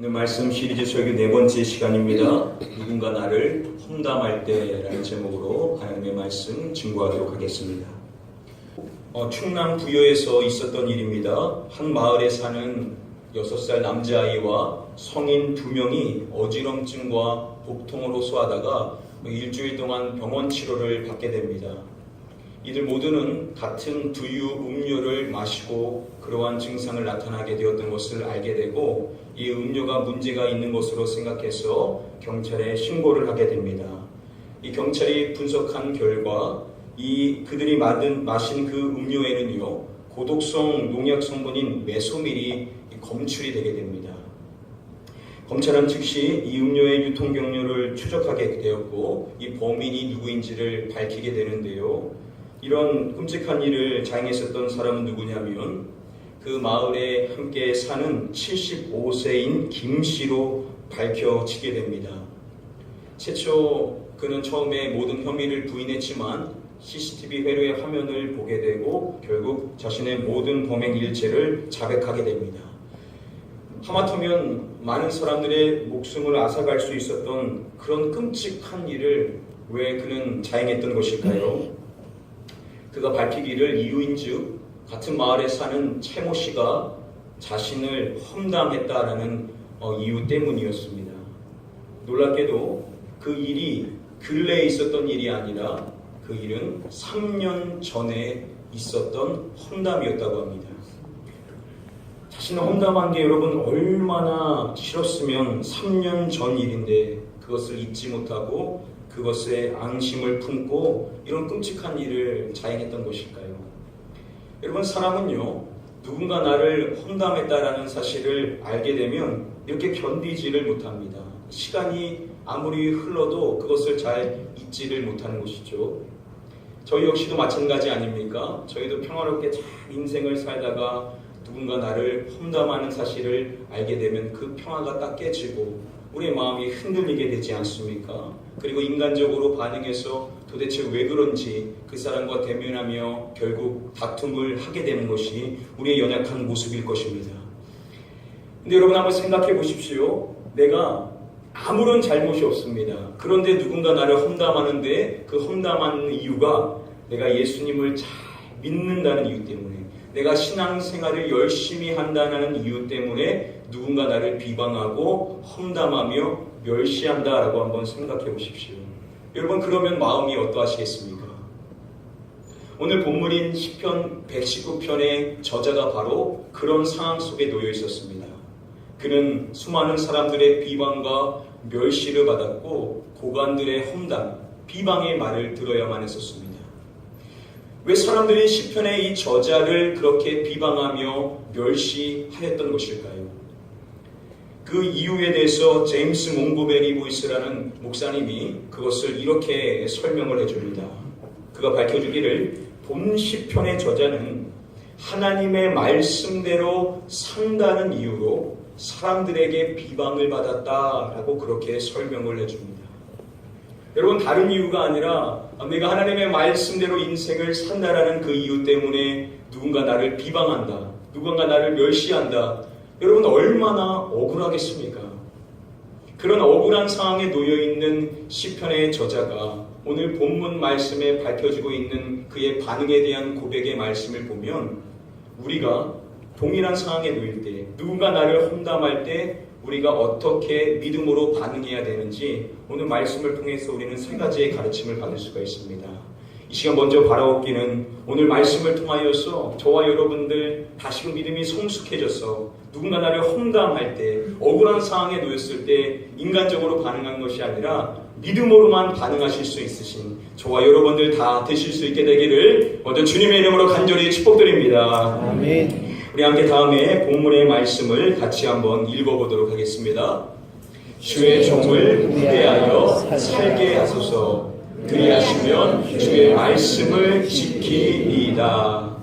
오늘 말씀 시리즈 설교 네 번째 시간입니다. 누군가 나를 험담할 때라는 제목으로 하나님의 말씀 증거하도록 하겠습니다. 충남 부여에서 있었던 일입니다. 한 마을에 사는 6살 남자아이와 성인 2명이 어지럼증과 복통을 호소하다가 일주일 동안 병원 치료를 받게 됩니다. 이들 모두는 같은 두유 음료를 마시고 그러한 증상을 나타나게 되었던 것을 알게 되고 이 음료가 문제가 있는 것으로 생각해서 경찰에 신고를 하게 됩니다. 이 경찰이 분석한 결과 그들이 마신 그 음료에는요 고독성 농약 성분인 메소밀이 검출이 되게 됩니다. 검찰은 즉시 이 음료의 유통 경로를 추적하게 되었고 이 범인이 누구인지를 밝히게 되는데요. 이런 끔찍한 일을 자행했었던 사람은 누구냐면 그 마을에 함께 사는 75세인 김 씨로 밝혀지게 됩니다. 최초 그는 처음에 모든 혐의를 부인했지만 CCTV 회로의 화면을 보게 되고 결국 자신의 모든 범행 일체를 자백하게 됩니다. 하마터면 많은 사람들의 목숨을 앗아갈 수 있었던 그런 끔찍한 일을 왜 그는 자행했던 것일까요? 그가 밝히기를 이유인즉 같은 마을에 사는 채모 씨가 자신을 험담했다라는 이유 때문이었습니다. 놀랍게도 그 일이 근래에 있었던 일이 아니라 그 일은 3년 전에 있었던 험담이었다고 합니다. 자신을 험담한 게 여러분 얼마나 싫었으면 3년 전 일인데 그것을 잊지 못하고 그것에 앙심을 품고 이런 끔찍한 일을 자행했던 것일까요? 여러분 사람은요 누군가 나를 험담했다라는 사실을 알게 되면 이렇게 견디지를 못합니다. 시간이 아무리 흘러도 그것을 잘 잊지를 못하는 것이죠. 저희 역시도 마찬가지 아닙니까? 저희도 평화롭게 잘 인생을 살다가 누군가 나를 험담하는 사실을 알게 되면 그 평화가 딱 깨지고 우리의 마음이 흔들리게 되지 않습니까? 그리고 인간적으로 반응해서 도대체 왜 그런지 그 사람과 대면하며 결국 다툼을 하게 되는 것이 우리의 연약한 모습일 것입니다. 근데 여러분 한번 생각해 보십시오. 내가 아무런 잘못이 없습니다. 그런데 누군가 나를 험담하는데 그 험담하는 이유가 내가 예수님을 잘 믿는다는 이유 때문에 내가 신앙생활을 열심히 한다는 이유 때문에 누군가 나를 비방하고 험담하며 멸시한다라고 한번 생각해 보십시오. 여러분 그러면 마음이 어떠하시겠습니까? 오늘 본문인 시편 119편의 저자가 바로 그런 상황 속에 놓여 있었습니다. 그는 수많은 사람들의 비방과 멸시를 받았고 고관들의 험담, 비방의 말을 들어야만 했었습니다. 왜 사람들이 시편의 이 저자를 그렇게 비방하며 멸시하였던 것일까요? 그 이유에 대해서 제임스 몽고베리 보이스라는 목사님이 그것을 이렇게 설명을 해줍니다. 그가 밝혀주기를 본 시편의 저자는 하나님의 말씀대로 산다는 이유로 사람들에게 비방을 받았다라고 그렇게 설명을 해줍니다. 여러분 다른 이유가 아니라 내가 하나님의 말씀대로 인생을 산다라는 그 이유 때문에 누군가 나를 비방한다, 누군가 나를 멸시한다. 여러분 얼마나 억울하겠습니까? 그런 억울한 상황에 놓여있는 시편의 저자가 오늘 본문 말씀에 밝혀지고 있는 그의 반응에 대한 고백의 말씀을 보면 우리가 동일한 상황에 놓일 때 누군가 나를 험담할 때 우리가 어떻게 믿음으로 반응해야 되는지 오늘 말씀을 통해서 우리는 3가지의 가르침을 받을 수가 있습니다. 이 시간 먼저 바라옵기는 오늘 말씀을 통하여서 저와 여러분들 다시금 믿음이 성숙해져서 누군가 나를 험담할 때 억울한 상황에 놓였을 때 인간적으로 반응한 것이 아니라 믿음으로만 반응하실 수 있으신 저와 여러분들 다 되실 수 있게 되기를 먼저 주님의 이름으로 간절히 축복드립니다. 아멘. 우리 함께 다음에 본문의 말씀을 같이 한번 읽어보도록 하겠습니다. 주의 종을 위대하여 살게 하소서. 그리하시면 주의 말씀을 지키리이다.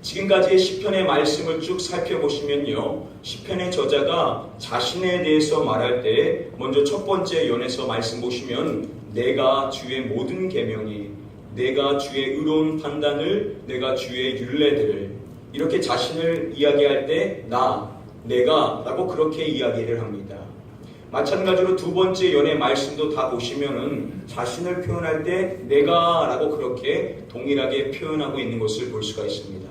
지금까지의 시편의 말씀을 쭉 살펴보시면요, 시편의 저자가 자신에 대해서 말할 때 먼저 첫 번째 연에서 말씀 보시면 내가 주의 모든 계명이, 내가 주의 의로운 판단을, 내가 주의 율례들을 이렇게 자신을 이야기할 때 내가 라고 그렇게 이야기를 합니다. 마찬가지로 두 번째 연애 말씀도 다 보시면은 자신을 표현할 때 내가 라고 그렇게 동일하게 표현하고 있는 것을 볼 수가 있습니다.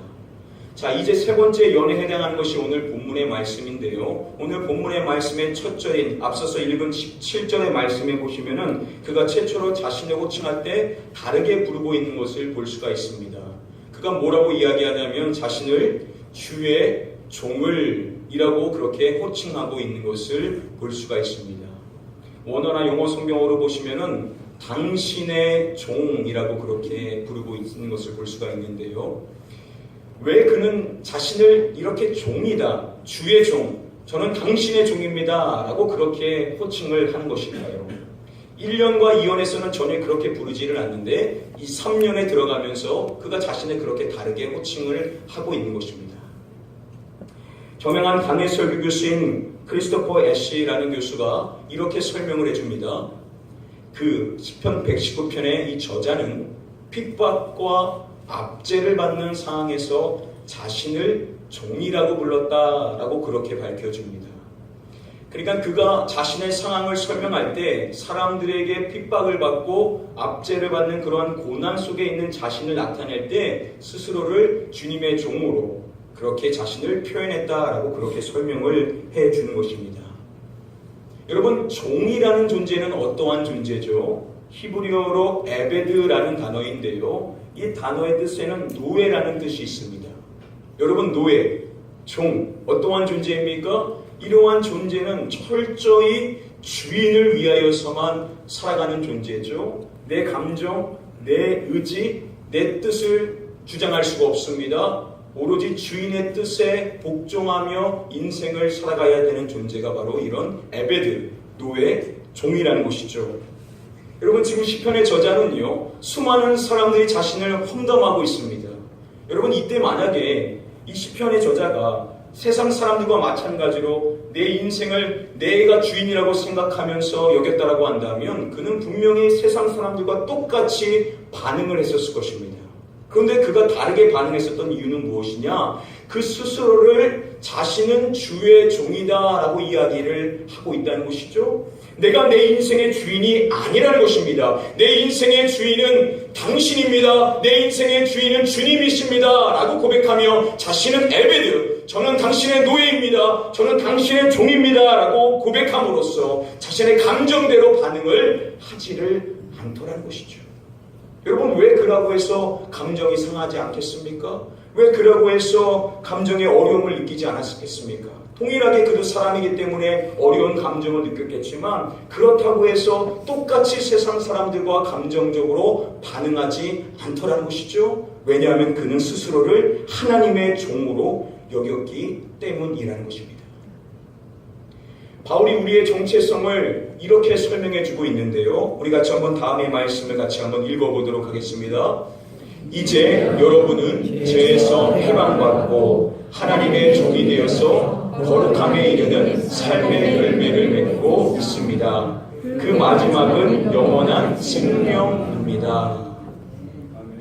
자, 이제 세 번째 연애에 해당하는 것이 오늘 본문의 말씀인데요. 오늘 본문의 말씀의 첫 절인 앞서서 읽은 17절의 말씀에 보시면은 그가 최초로 자신을 호칭할 때 다르게 부르고 있는 것을 볼 수가 있습니다. 그가 뭐라고 이야기하냐면 자신을 주의 종을 이라고 그렇게 호칭하고 있는 것을 볼 수가 있습니다. 원어나 영어 성경어로 보시면은 당신의 종이라고 그렇게 부르고 있는 것을 볼 수가 있는데요. 왜 그는 자신을 이렇게 종이다, 주의 종, 저는 당신의 종입니다 라고 그렇게 호칭을 하는 것일까요? 1년과 2년에서는 전혀 그렇게 부르지를 않는데 이 3년에 들어가면서 그가 자신을 그렇게 다르게 호칭을 하고 있는 것입니다. 저명한 강해 설교 교수인 크리스토퍼 애쉬라는 교수가 이렇게 설명을 해줍니다. 그 시편 119편의 이 저자는 핍박과 압제를 받는 상황에서 자신을 종이라고 불렀다라고 그렇게 밝혀줍니다. 그러니까 그가 자신의 상황을 설명할 때 사람들에게 핍박을 받고 압제를 받는 그러한 고난 속에 있는 자신을 나타낼 때 스스로를 주님의 종으로 그렇게 자신을 표현했다라고 그렇게 설명을 해주는 것입니다. 여러분, 종이라는 존재는 어떠한 존재죠? 히브리어로 에베드라는 단어인데요. 이 단어의 뜻에는 노예라는 뜻이 있습니다. 여러분, 노예, 종, 어떠한 존재입니까? 이러한 존재는 철저히 주인을 위하여서만 살아가는 존재죠. 내 감정, 내 의지, 내 뜻을 주장할 수가 없습니다. 오로지 주인의 뜻에 복종하며 인생을 살아가야 되는 존재가 바로 이런 에베드, 노예, 종이라는 것이죠. 여러분, 지금 시편의 저자는요, 수많은 사람들이 자신을 험담하고 있습니다. 여러분, 이때 만약에 이 시편의 저자가 세상 사람들과 마찬가지로 내 인생을 내가 주인이라고 생각하면서 여겼다라고 한다면 그는 분명히 세상 사람들과 똑같이 반응을 했었을 것입니다. 그런데 그가 다르게 반응했었던 이유는 무엇이냐? 그 스스로를 자신은 주의 종이다라고 이야기를 하고 있다는 것이죠. 내가 내 인생의 주인이 아니라는 것입니다. 내 인생의 주인은 당신입니다. 내 인생의 주인은 주님이십니다 라고 고백하며 자신은 에베드, 저는 당신의 노예입니다. 저는 당신의 종입니다 라고 고백함으로써 자신의 감정대로 반응을 하지를 않더라는 것이죠. 여러분, 왜 그라고 해서 감정이 상하지 않겠습니까? 왜 그라고 해서 감정의 어려움을 느끼지 않았겠습니까? 동일하게 그도 사람이기 때문에 어려운 감정을 느꼈겠지만 그렇다고 해서 똑같이 세상 사람들과 감정적으로 반응하지 않더라는 것이죠. 왜냐하면 그는 스스로를 하나님의 종으로 여겼기 때문이라는 것입니다. 바울이 우리의 정체성을 이렇게 설명해주고 있는데요. 우리 같이 한번 다음의 말씀을 같이 한번 읽어보도록 하겠습니다. 이제 여러분은 죄에서 해방받고 하나님의 종이 되어서 거룩함에 이르는 삶의 열매를 맺고 있습니다. 그 마지막은 영원한 생명입니다.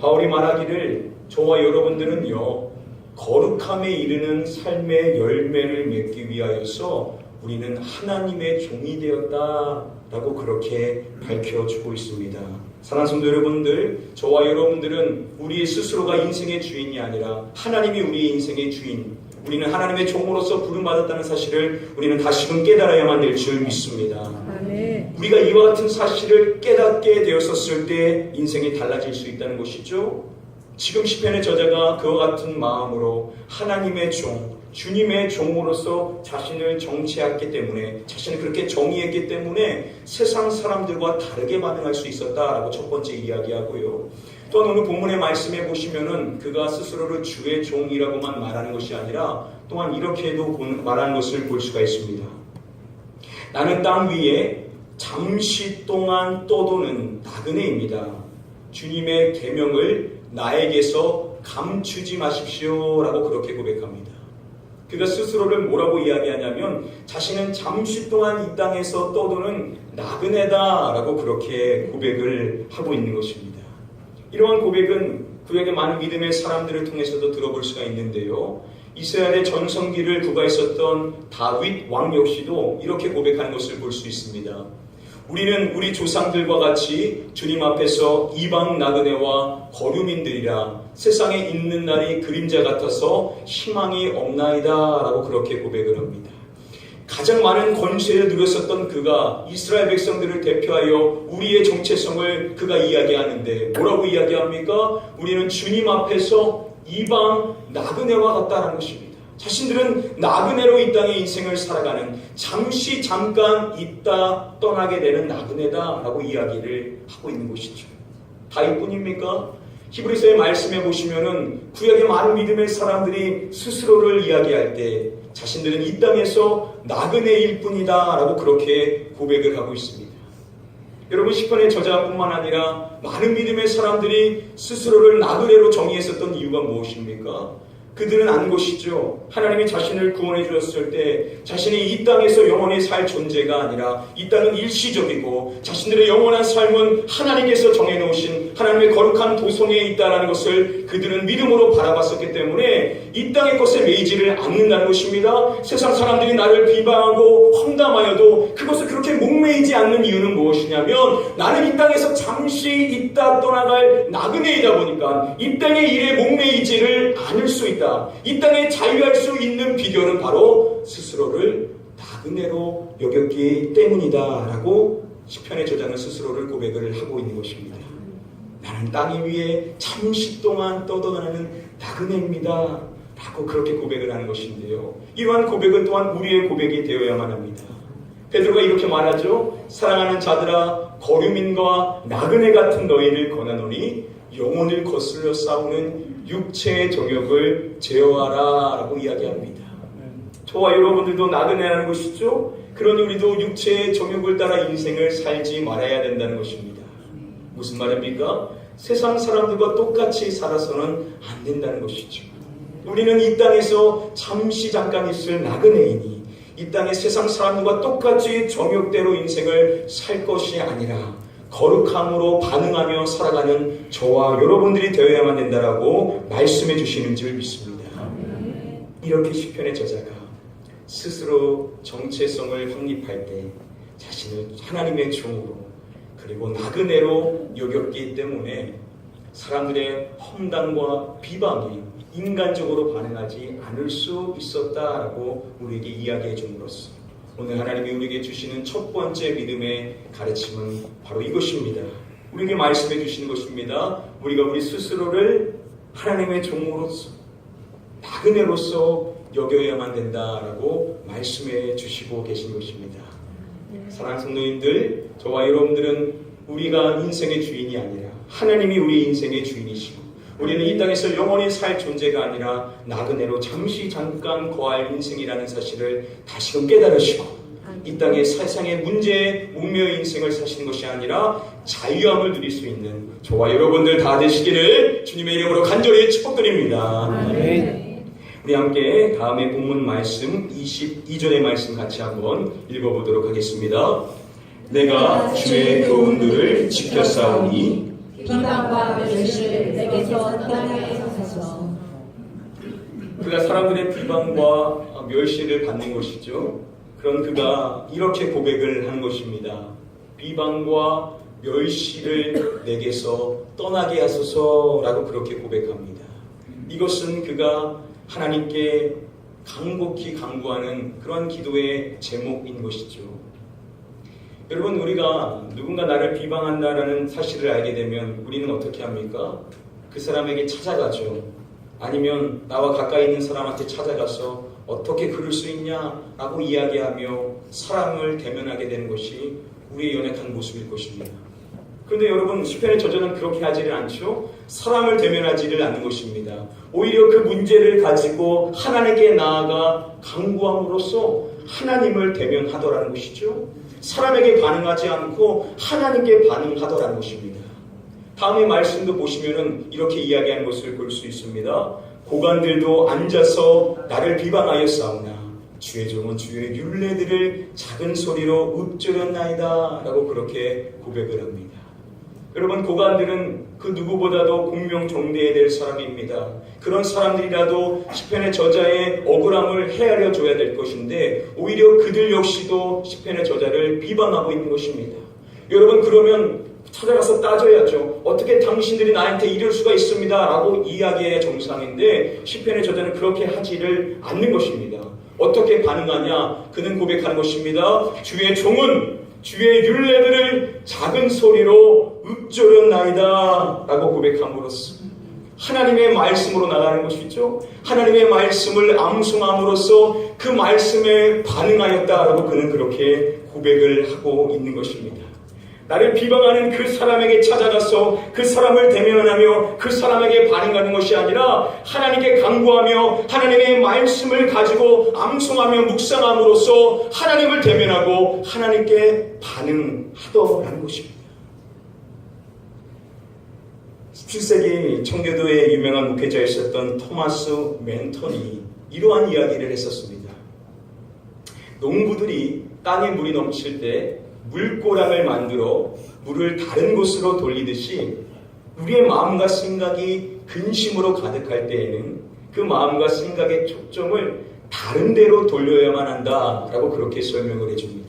바울이 말하기를 저와 여러분들은요, 거룩함에 이르는 삶의 열매를 맺기 위하여서 우리는 하나님의 종이 되었다라고 그렇게 밝혀주고 있습니다. 사랑하는 성도 여러분들, 저와 여러분들은 우리 스스로가 인생의 주인이 아니라 하나님이 우리의 인생의 주인, 우리는 하나님의 종으로서 부름받았다는 사실을 우리는 다시금 깨달아야만 될 줄 믿습니다. 아멘. 우리가 이와 같은 사실을 깨닫게 되었었을 때 인생이 달라질 수 있다는 것이죠. 지금 시편의 저자가 그와 같은 마음으로 하나님의 종, 주님의 종으로서 자신을 정체했기 때문에, 자신을 그렇게 정의했기 때문에 세상 사람들과 다르게 반응할 수 있었다라고 첫 번째 이야기하고요. 또한 오늘 본문의 말씀에 보시면은 그가 스스로를 주의 종이라고만 말하는 것이 아니라 또한 이렇게도 말하는 것을 볼 수가 있습니다. 나는 땅 위에 잠시 동안 떠도는 나그네입니다. 주님의 계명을 나에게서 감추지 마십시오 라고 그렇게 고백합니다. 그가 스스로를 뭐라고 이야기하냐면 자신은 잠시 동안 이 땅에서 떠도는 나그네다 라고 그렇게 고백을 하고 있는 것입니다. 이러한 고백은 그에게 많은 믿음의 사람들을 통해서도 들어볼 수가 있는데요. 이스라엘의 전성기를 구가했었던 다윗 왕 역시도 이렇게 고백하는 것을 볼 수 있습니다. 우리는 우리 조상들과 같이 주님 앞에서 이방 나그네와 거류민들이라 세상에 있는 날이 그림자 같아서 희망이 없나이다 라고 그렇게 고백을 합니다. 가장 많은 권세를 누렸었던 그가 이스라엘 백성들을 대표하여 우리의 정체성을 그가 이야기하는데 뭐라고 이야기합니까? 우리는 주님 앞에서 이방 나그네와 같다라는 것입니다. 자신들은 나그네로 이 땅의 인생을 살아가는 잠깐 있다 떠나게 되는 나그네다라고 이야기를 하고 있는 것이죠. 다윗뿐입니까? 히브리서의 말씀에 보시면은 구약의 많은 믿음의 사람들이 스스로를 이야기할 때 자신들은 이 땅에서 나그네일 뿐이다 라고 그렇게 고백을 하고 있습니다. 여러분, 시편의 저자뿐만 아니라 많은 믿음의 사람들이 스스로를 나그네로 정의했었던 이유가 무엇입니까? 그들은 안 것이죠. 하나님이 자신을 구원해 주었을 때 자신이 이 땅에서 영원히 살 존재가 아니라 이 땅은 일시적이고 자신들의 영원한 삶은 하나님께서 정해놓으신 하나님의 거룩한 도성에 있다는 것을 그들은 믿음으로 바라봤었기 때문에 이 땅의 것에 매이지를 않는다는 것입니다. 세상 사람들이 나를 비방하고 험담하여도 그것을 그렇게 목매이지 않는 이유는 무엇이냐면 나는 이 땅에서 잠시 있다 떠나갈 나그네이다 보니까 이 땅의 일에 목매이지를 않을 수 있다. 이 땅에 자유할 수 있는 비결은 바로 스스로를 나그네로 여겼기 때문이다 라고 시편의 저자는 스스로를 고백을 하고 있는 것입니다. 나는 땅 위에 잠시 동안 떠돌아가는 나그네입니다 라고 그렇게 고백을 하는 것인데요. 이러한 고백은 또한 우리의 고백이 되어야만 합니다. 베드로가 이렇게 말하죠. 사랑하는 자들아, 거류민과 나그네 같은 너희를 권하노니 영혼을 거슬러 싸우는 육체의 정욕을 제어하라 라고 이야기합니다. 저와 여러분들도 나그네라는 것이죠. 그러니 우리도 육체의 정욕을 따라 인생을 살지 말아야 된다는 것입니다. 무슨 말입니까? 세상 사람들과 똑같이 살아서는 안 된다는 것이죠. 우리는 이 땅에서 잠깐 있을 나그네이니 이 땅의 세상 사람들과 똑같이 정욕대로 인생을 살 것이 아니라 거룩함으로 반응하며 살아가는 저와 여러분들이 되어야만 된다라고 말씀해 주시는 줄 믿습니다. 이렇게 시편의 저자가 스스로 정체성을 확립할 때 자신을 하나님의 종으로 그리고 나그네로 여겼기 때문에 사람들의 험담과 비방이 인간적으로 반응하지 않을 수 있었다라고 우리에게 이야기해 줌으로써 오늘 하나님이 우리에게 주시는 첫 번째 믿음의 가르침은 바로 이것입니다. 우리에게 말씀해 주시는 것입니다. 우리가 우리 스스로를 하나님의 종으로서 나그네로서 여겨야만 된다라고 말씀해 주시고 계신 것입니다. 사랑하는 성도님들, 저와 여러분들은 우리가 인생의 주인이 아니라 하나님이 우리 인생의 주인이시고 우리는 이 땅에서 영원히 살 존재가 아니라 나그네로 잠깐 거할 인생이라는 사실을 다시금 깨달으시고 이 땅의 세상의 문제에 묵며 인생을 사시는 것이 아니라 자유함을 누릴 수 있는 저와 여러분들 다 되시기를 주님의 이름으로 간절히 축복드립니다. 우리 함께 다음에 본문 말씀 22절의 말씀 같이 한번 읽어보도록 하겠습니다. 내가 주의 교훈들을 지켰사오니 비방과 멸시를 내게서 떠나게 하소서. 그가 사람들의 비방과 멸시를 받는 것이죠. 그런 그가 이렇게 고백을 한 것입니다. 비방과 멸시를 내게서 떠나게 하소서라고 그렇게 고백합니다. 이것은 그가 하나님께 간곡히 간구하는 그런 기도의 제목인 것이죠. 여러분, 우리가 누군가 나를 비방한다라는 사실을 알게 되면 우리는 어떻게 합니까? 그 사람에게 찾아가죠. 아니면 나와 가까이 있는 사람한테 찾아가서 어떻게 그럴 수 있냐라고 이야기하며 사람을 대면하게 되는 것이 우리의 연약한 모습일 것입니다. 그런데 여러분, 시편의 저자는 그렇게 하지를 않죠. 사람을 대면하지를 않는 것입니다. 오히려 그 문제를 가지고 하나님께 나아가 간구함으로써 하나님을 대면하더라는 것이죠. 사람에게 반응하지 않고 하나님께 반응하더라는 것입니다. 다음의 말씀도 보시면은 이렇게 이야기하는 것을 볼 수 있습니다. 고관들도 앉아서 나를 비방하였사오나 주의 종은 주의 율례들을 작은 소리로 읊조렸나이다 라고 그렇게 고백을 합니다. 여러분, 고관들은 그 누구보다도 공명정대해야 될 사람입니다. 그런 사람들이라도 시편의 저자의 억울함을 헤아려 줘야 될 것인데 오히려 그들 역시도 시편의 저자를 비방하고 있는 것입니다. 여러분, 그러면 찾아가서 따져야죠. 어떻게 당신들이 나한테 이럴 수가 있습니다 라고 이야기해야 정상인데 시편의 저자는 그렇게 하지를 않는 것입니다. 어떻게 반응하냐? 그는 고백하는 것입니다. 주의 종은 주의 율례들을 작은 소리로 읊조렸나이다 라고 고백함으로써 하나님의 말씀으로 나가는 것이죠. 하나님의 말씀을 암송함으로써 그 말씀에 반응하였다라고 그는 그렇게 고백을 하고 있는 것입니다. 나를 비방하는 그 사람에게 찾아가서 그 사람을 대면하며 그 사람에게 반응하는 것이 아니라 하나님께 간구하며 하나님의 말씀을 가지고 암송하며 묵상함으로써 하나님을 대면하고 하나님께 반응하더라는 것입니다. 17세기 청교도의 유명한 목회자였었던 토마스 맨턴이 이러한 이야기를 했었습니다. 농부들이 땅에 물이 넘칠 때 물고랑을 만들어 물을 다른 곳으로 돌리듯이 우리의 마음과 생각이 근심으로 가득할 때에는 그 마음과 생각의 초점을 다른 데로 돌려야만 한다라고 그렇게 설명을 해줍니다.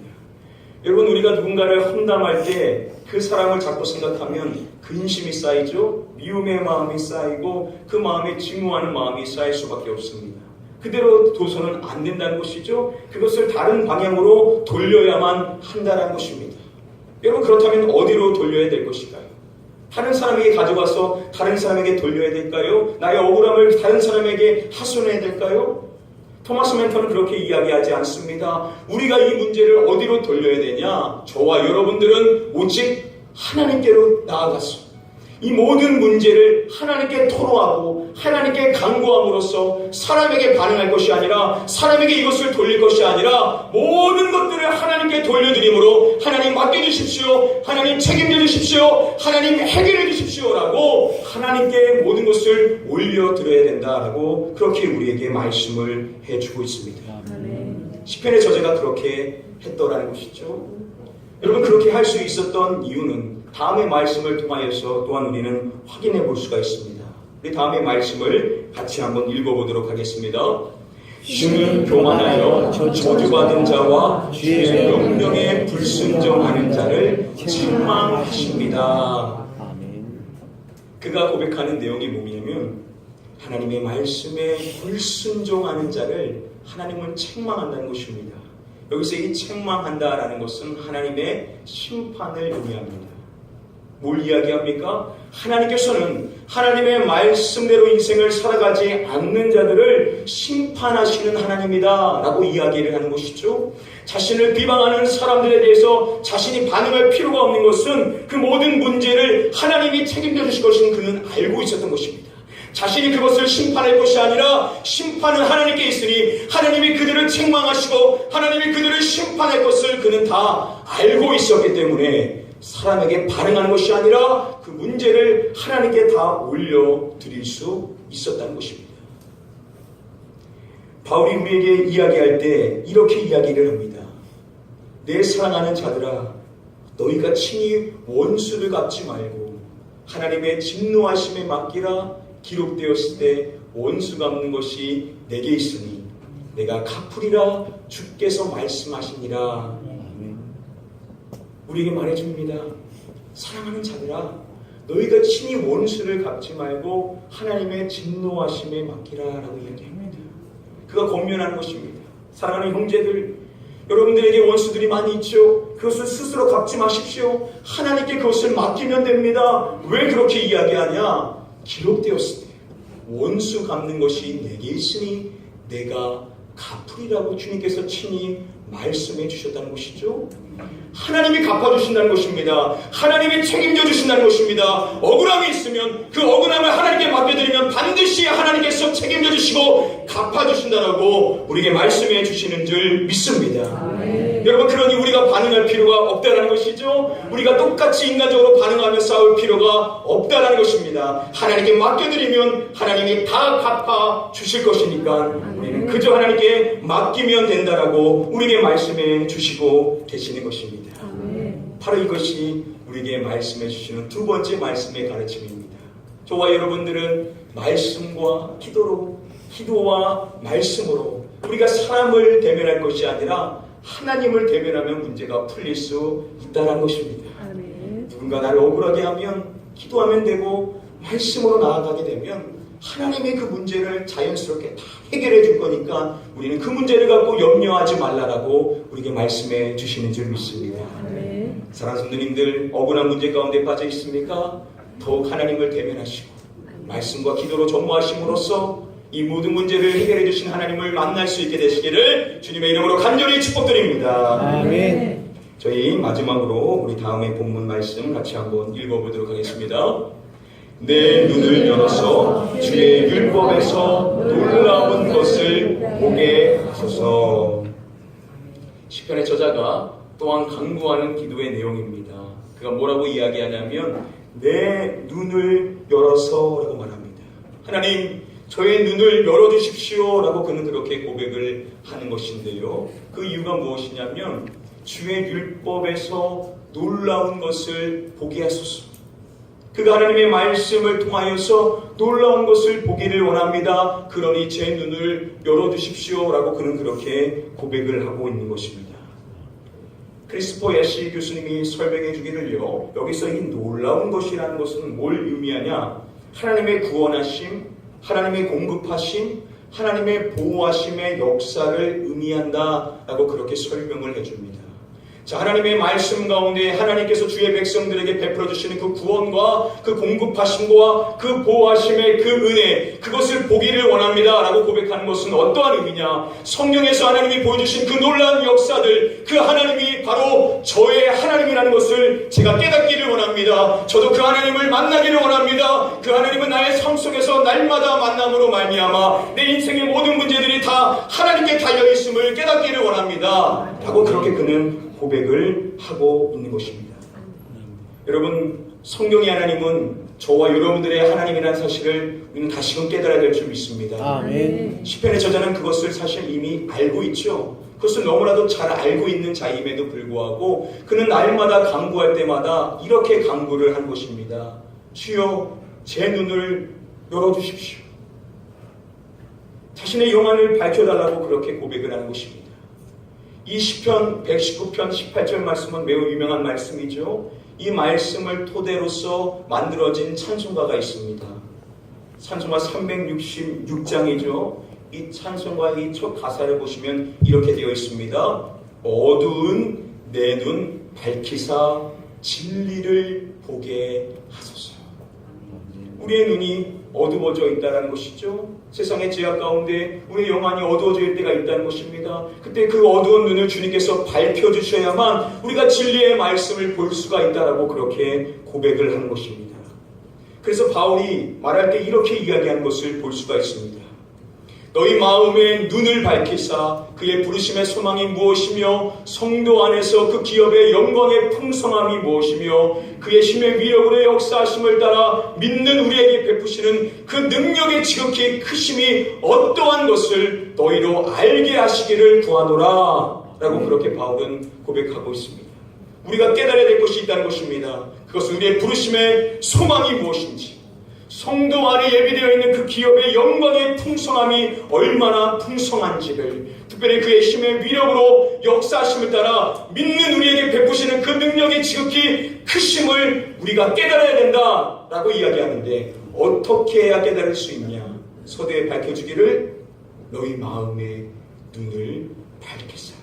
여러분, 우리가 누군가를 험담할 때 그 사람을 자꾸 생각하면 근심이 쌓이죠. 미움의 마음이 쌓이고 그 마음에 증오하는 마음이 쌓일 수밖에 없습니다. 그대로 둬서는 안 된다는 것이죠. 그것을 다른 방향으로 돌려야만 한다는 것입니다. 여러분, 그렇다면 어디로 돌려야 될 것일까요? 다른 사람에게 가져가서 다른 사람에게 돌려야 될까요? 나의 억울함을 다른 사람에게 하소연해야 될까요? 토마스 맨턴은 그렇게 이야기하지 않습니다. 우리가 이 문제를 어디로 돌려야 되냐? 저와 여러분들은 오직 하나님께로 나아가서 이 모든 문제를 하나님께 토로하고 하나님께 간구함으로써 사람에게 반응할 것이 아니라 사람에게 이것을 돌릴 것이 아니라 모든 것들을 하나님께 돌려드림으로 하나님 맡겨주십시오. 하나님 책임져 주십시오. 하나님 해결해 주십시오라고 하나님께 모든 것을 올려드려야 된다라고 그렇게 우리에게 말씀을 해주고 있습니다. 시편의 저자가 그렇게 했더라는 것이죠. 여러분, 그렇게 할 수 있었던 이유는 다음의 말씀을 통하여서 또한 우리는 확인해 볼 수가 있습니다. 우리 다음의 말씀을 같이 한번 읽어보도록 하겠습니다. 주는 교만하여 저주받은 자와 주의 명령에 불순종하는 자를 책망하십니다. 그가 고백하는 내용이 뭐냐면 하나님의 말씀에 불순종하는 자를 하나님은 책망한다는 것입니다. 여기서 이 책망한다라는 것은 하나님의 심판을 의미합니다. 뭘 이야기합니까? 하나님께서는 하나님의 말씀대로 인생을 살아가지 않는 자들을 심판하시는 하나님이다 라고 이야기를 하는 것이죠. 자신을 비방하는 사람들에 대해서 자신이 반응할 필요가 없는 것은 그 모든 문제를 하나님이 책임져 주실 것은 그는 알고 있었던 것입니다. 자신이 그것을 심판할 것이 아니라 심판은 하나님께 있으니 하나님이 그들을 책망하시고 하나님이 그들을 심판할 것을 그는 다 알고 있었기 때문에 사람에게 반응하는 것이 아니라 그 문제를 하나님께 다 올려드릴 수 있었다는 것입니다. 바울이 우리에게 이야기할 때 이렇게 이야기를 합니다. 내 사랑하는 자들아, 너희가 친히 원수를 갚지 말고 하나님의 진노하심에 맡기라. 기록되었을 때 원수 갚는 것이 내게 있으니 내가 갚으리라 주께서 말씀하시니라. 우리에게 말해줍니다. 사랑하는 자들아, 너희가 친히 원수를 갚지 말고 하나님의 진노하심에 맡기라 라고 이야기합니다. 그가 권면하는 것입니다. 사랑하는 형제들, 여러분들에게 원수들이 많이 있죠. 그것을 스스로 갚지 마십시오. 하나님께 그것을 맡기면 됩니다. 왜 그렇게 이야기하냐? 기록되었을 때 원수 갚는 것이 내게 있으니 내가 갚으리라고 주님께서 친히 말씀해 주셨다는 것이죠. 하나님이 갚아주신다는 것입니다. 하나님이 책임져 주신다는 것입니다. 억울함이 있으면 그 억울함을 하나님께 맡겨드리면 반드시 하나님께서 책임져 주시고 갚아주신다라고 우리에게 말씀해 주시는 줄 믿습니다. 여러분, 그러니 우리가 반응할 필요가 없다는 것이죠. 우리가 똑같이 인간적으로 반응하며 싸울 필요가 없다는 것입니다. 하나님께 맡겨드리면 하나님이 다 갚아 주실 것이니까 우리는 그저 하나님께 맡기면 된다라고 우리에게 말씀해 주시고 계시는 것입니다. 바로 이것이 우리에게 말씀해 주시는 두 번째 말씀의 가르침입니다. 저와 여러분들은 말씀과 기도와 말씀으로 우리가 사람을 대면할 것이 아니라 하나님을 대면하면 문제가 풀릴 수 있다는 것입니다. 누군가 나를 억울하게 하면 기도하면 되고 말씀으로 나아가게 되면 하나님이 그 문제를 자연스럽게 다 해결해 줄 거니까 우리는 그 문제를 갖고 염려하지 말라라고 우리에게 말씀해 주시는 줄 믿습니다. 사랑하는 성도님들, 억울한 문제 가운데 빠져 있습니까? 더욱 하나님을 대면하시고 말씀과 기도로 전무하심으로써 이 모든 문제를 해결해 주신 하나님을 만날 수 있게 되시기를 주님의 이름으로 간절히 축복드립니다. 아멘. 저희 마지막으로 우리 다음에 본문 말씀 같이 한번 읽어보도록 하겠습니다. 내 눈을 열어서 주의 율법에서 놀라운 것을 보게 하소서. 시편의 저자가 또한 강구하는 기도의 내용입니다. 그가 뭐라고 이야기하냐면 내 눈을 열어서 라고 말합니다. 하나님, 저의 눈을 열어주십시오 라고 그는 그렇게 고백을 하는 것인데요. 그 이유가 무엇이냐면 주의 율법에서 놀라운 것을 보게 하소서. 그가 하나님의 말씀을 통하여서 놀라운 것을 보기를 원합니다. 그러니 제 눈을 열어주십시오 라고 그는 그렇게 고백을 하고 있는 것입니다. 크리스포 야시 교수님이 설명해 주기를요, 여기서 이 놀라운 것이라는 것은 뭘 의미하냐? 하나님의 구원하심, 하나님의 공급하심, 하나님의 보호하심의 역사를 의미한다라고 그렇게 설명을 해줍니다. 자, 하나님의 말씀 가운데 하나님께서 주의 백성들에게 베풀어 주시는 그 구원과 그 공급하심과 그 보호하심의 그 은혜, 그것을 보기를 원합니다 라고 고백하는 것은 어떠한 의미냐? 성령에서 하나님이 보여주신 그 놀라운 역사들, 그 하나님이 바로 저의 하나님이라는 것을 제가 깨닫기를 원합니다. 저도 그 하나님을 만나기를 원합니다. 그 하나님은 나의 삶 속에서 날마다 만남으로 말미암아 내 인생의 모든 문제들이 다 하나님께 달려있음을 깨닫기를 원합니다 라고 그렇게 그는 고백을 하고 있는 것입니다. 여러분, 성경의 하나님은 저와 여러분들의 하나님이라는 사실을 우리는 다시금 깨달아야 될 줄 믿습니다. 아멘. 시편의 저자는 그것을 사실 이미 알고 있죠. 그것을 너무나도 잘 알고 있는 자임에도 불구하고 그는 날마다 간구할 때마다 이렇게 간구를 한 것입니다. 주여, 제 눈을 열어주십시오. 자신의 영안을 밝혀달라고 그렇게 고백을 하는 것입니다. 이 시편 119편 18절 말씀은 매우 유명한 말씀이죠. 이 말씀을 토대로서 만들어진 찬송가가 있습니다. 찬송가 366장이죠. 이 찬송가의 첫 가사를 보시면 이렇게 되어 있습니다. 어두운 내 눈 밝히사 진리를 보게 하소서. 우리의 눈이 어두워져 있다는 것이죠. 세상의 제약 가운데 우리의 영안이 어두워질 때가 있다는 것입니다. 그때 그 어두운 눈을 주님께서 밝혀주셔야만 우리가 진리의 말씀을 볼 수가 있다라고 그렇게 고백을 하는 것입니다. 그래서 바울이 말할 때 이렇게 이야기하는 것을 볼 수가 있습니다. 너희 마음의 눈을 밝히사 그의 부르심의 소망이 무엇이며 성도 안에서 그 기업의 영광의 풍성함이 무엇이며 그의 힘의 위력으로 역사하심을 따라 믿는 우리에게 베푸시는 그 능력의 지극히 크심이 어떠한 것을 너희로 알게 하시기를 구하노라 라고 그렇게 바울은 고백하고 있습니다. 우리가 깨달아야 될 것이 있다는 것입니다. 그것은 우리의 부르심의 소망이 무엇인지, 성도 안에 예비되어 있는 그 기업의 영광의 풍성함이 얼마나 풍성한지를, 특별히 그의 힘의 위력으로 역사하심을 따라 믿는 우리에게 베푸시는 그 능력의 지극히 크심을 우리가 깨달아야 된다라고 이야기하는데, 어떻게 해야 깨달을 수 있냐? 서두에 밝혀주기를 너희 마음의 눈을 밝히사.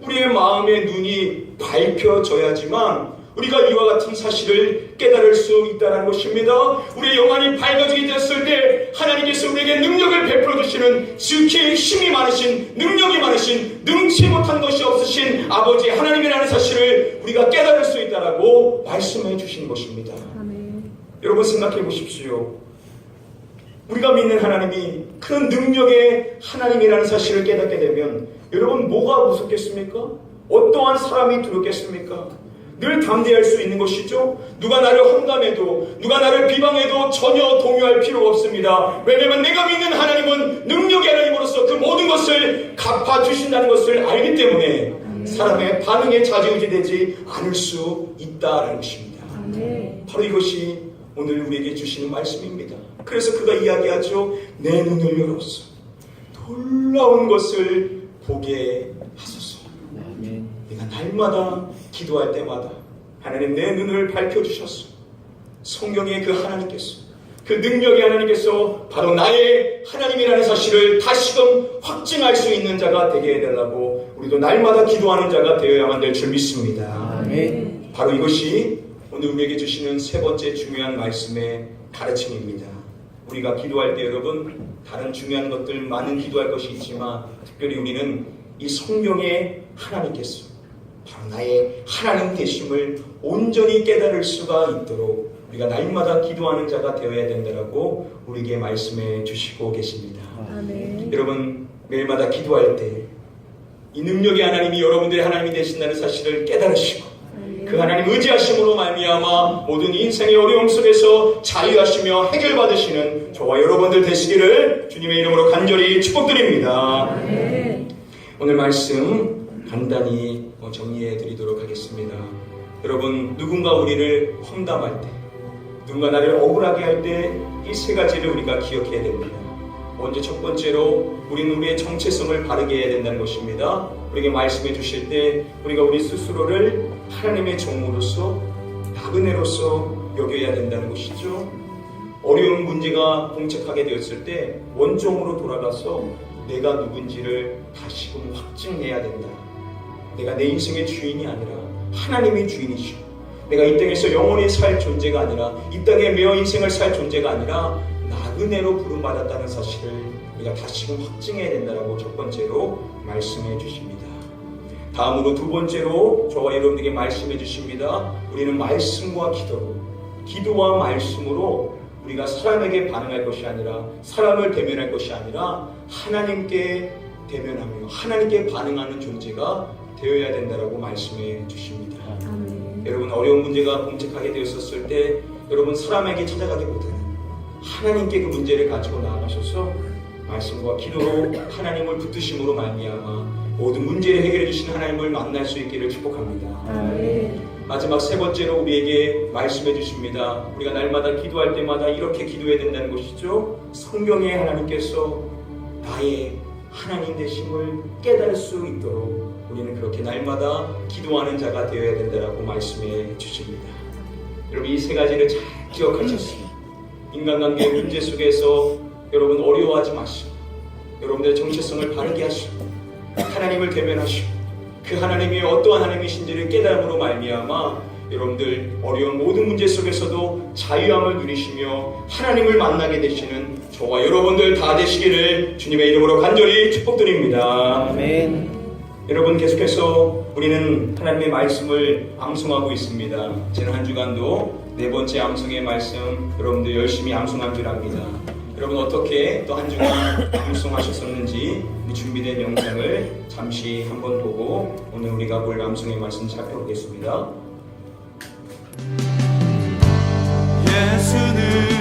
우리의 마음의 눈이 밝혀져야지만 우리가 이와 같은 사실을 깨달을 수 있다는 것입니다. 우리의 영안이 밝아지게 됐을 때 하나님께서 우리에게 능력을 베풀어 주시는, 지극히 힘이 많으신, 능력이 많으신, 능치 못한 것이 없으신 아버지 하나님이라는 사실을 우리가 깨달을 수 있다라고 말씀해 주신 것입니다. 아멘. 여러분 생각해 보십시오. 우리가 믿는 하나님이 큰 능력의 하나님이라는 사실을 깨닫게 되면 여러분 뭐가 무섭겠습니까? 어떠한 사람이 두렵겠습니까? 늘 담대할 수 있는 것이죠. 누가 나를 험담해도, 누가 나를 비방해도 전혀 동요할 필요가 없습니다. 왜냐하면 내가 믿는 하나님은 능력의 하나님으로서 그 모든 것을 갚아주신다는 것을 알기 때문에 사람의 반응에 좌지우지 되지 않을 수 있다라는 것입니다. 바로 이것이 오늘 우리에게 주시는 말씀입니다. 그래서 그가 이야기하죠. 내 눈을 열어서 놀라운 것을 보게 하소서. 내가 날마다 기도할 때마다 하나님 내 눈을 밝혀주셔서 성경의 그 하나님께서 그 능력의 하나님께서 바로 나의 하나님이라는 사실을 다시금 확증할 수 있는 자가 되게 해달라고 우리도 날마다 기도하는 자가 되어야만 될 줄 믿습니다. 바로 이것이 오늘 우리에게 주시는 세 번째 중요한 말씀의 가르침입니다. 우리가 기도할 때 여러분 다른 중요한 것들 많은 기도할 것이 있지만 특별히 우리는 이 성경의 하나님께서 바로 나의 하나님 되심을 온전히 깨달을 수가 있도록 우리가 날마다 기도하는 자가 되어야 된다라고 우리에게 말씀해 주시고 계십니다. 여러분 매일마다 기도할 때 이 능력의 하나님이 여러분들의 하나님이 되신다는 사실을 깨달으시고 그 하나님 의지하심으로 말미암아 모든 인생의 어려움 속에서 자유하시며 해결받으시는 저와 여러분들 되시기를 주님의 이름으로 간절히 축복드립니다. 오늘 말씀 간단히 정리해 드리도록 하겠습니다. 여러분 누군가 우리를 험담할 때 누군가 나를 억울하게 할 때 이 세 가지를 우리가 기억해야 됩니다. 먼저 첫 번째로 우리는 우리의 정체성을 바르게 해야 된다는 것입니다. 우리에게 말씀해 주실 때 우리가 우리 스스로를 하나님의 종으로서 나그네로서 여겨야 된다는 것이죠. 어려운 문제가 봉착하게 되었을 때 원점으로 돌아가서 내가 누군지를 다시금 확증해야 된다. 내가 내 인생의 주인이 아니라 하나님의 주인이시오. 내가 이 땅에서 영원히 살 존재가 아니라 이 땅에 매어 인생을 살 존재가 아니라 나그네로 부름받았다는 사실을 우리가 다시금 확증해야 된다고 첫 번째로 말씀해 주십니다. 다음으로 두 번째로 저와 여러분에게 말씀해 주십니다. 우리는 말씀과 기도와 말씀으로 우리가 사람에게 반응할 것이 아니라 사람을 대면할 것이 아니라 하나님께 대면하며 하나님께 반응하는 존재가 되어야 된다고 말씀해 주십니다. 여러분 어려운 문제가 봉착하게 되었을 때 여러분 사람에게 찾아가기보다는 하나님께 그 문제를 가지고 나아가셔서 말씀과 기도로 하나님을 붙드심으로 말미암아 모든 문제를 해결해 주시는 하나님을 만날 수 있기를 축복합니다. 마지막 세 번째로 우리에게 말씀해 주십니다. 우리가 날마다 기도할 때마다 이렇게 기도해야 된다는 것이죠. 성경의 하나님께서 나의 하나님 되심을 깨달을 수 있도록 우리는 그렇게 날마다 기도하는 자가 되어야 된다고 말씀해 주십니다. 여러분 이 세 가지를 잘 기억하셨습니다. 인간관계의 문제 속에서 여러분 어려워하지 마시고 여러분들의 정체성을 바르게 하시고 하나님을 대면하시고 그 하나님이 어떠한 하나님이신지를 깨달음으로 말미암아 여러분들 어려운 모든 문제 속에서도 자유함을 누리시며 하나님을 만나게 되시는 저와 여러분들 다 되시기를 주님의 이름으로 간절히 축복드립니다. 아멘. 여러분 계속해서 우리는 하나님의 말씀을 암송하고 있습니다. 지난 한 주간도 네 번째 암송의 말씀 여러분들 열심히 암송한 줄 압니다. 여러분 어떻게 또 한 주간 암송하셨었는지 준비된 영상을 잠시 한번 보고 오늘 우리가 볼 암송의 말씀 살펴보겠습니다. 예수는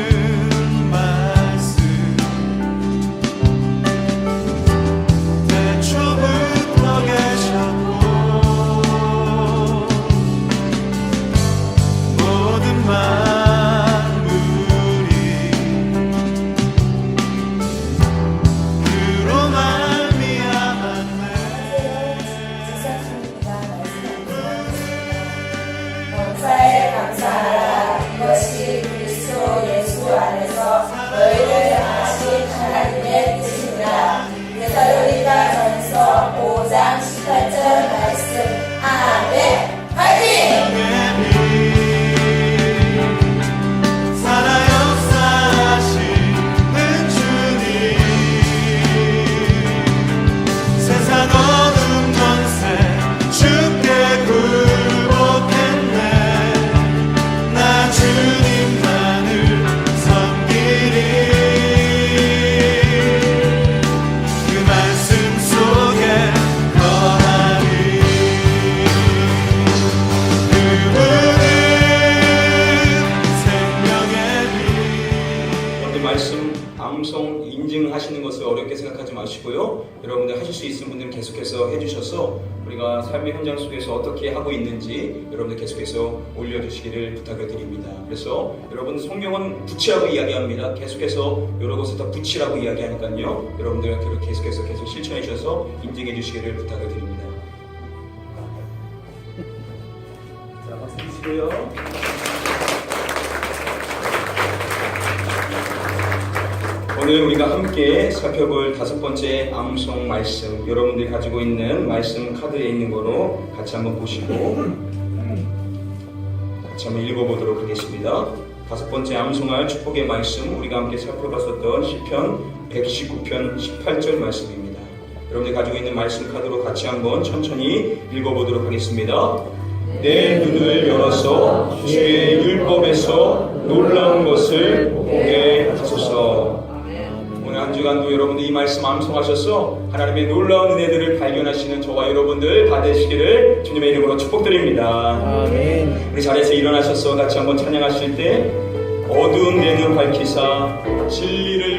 인증하시는 것을 어렵게 생각하지 마시고요. 여러분들 하실 수 있는 분들은 계속해서 해주셔서 우리가 삶의 현장 속에서 어떻게 하고 있는지 여러분들 계속해서 올려주시기를 부탁을 드립니다. 그래서 여러분 성경은 붙이라고 이야기합니다. 계속해서 여러 곳에 다 붙이라고 이야기하니까요. 여러분들 계속해서 계속 실천해 주셔서 인증해 주시기를 부탁을 드립니다. 자, 박수 주시고요. 오늘 우리가 함께 살펴볼 5번째 암송 말씀, 여러분들이 가지고 있는 말씀 카드에 있는 거로 같이 한번 보시고 같이 한번 읽어보도록 하겠습니다. 5번째 암송할 축복의 말씀, 우리가 함께 살펴봤었던 시편 119편 18절 말씀입니다. 여러분들이 가지고 있는 말씀 카드로 같이 한번 천천히 읽어보도록 하겠습니다. 내 눈을 열어서 주의 율법에서 놀라운 것을 보게 하소서. 한 주간도 여러분들 이 말씀 암송하셔서 하나님의 놀라운 은혜들을 발견하시는 저와 여러분들 다 되시기를 주님의 이름으로 축복드립니다. 아멘. 우리 자리에서 일어나셔서 같이 한번 찬양하실 때 어두운 내 눈 밝히사 진리를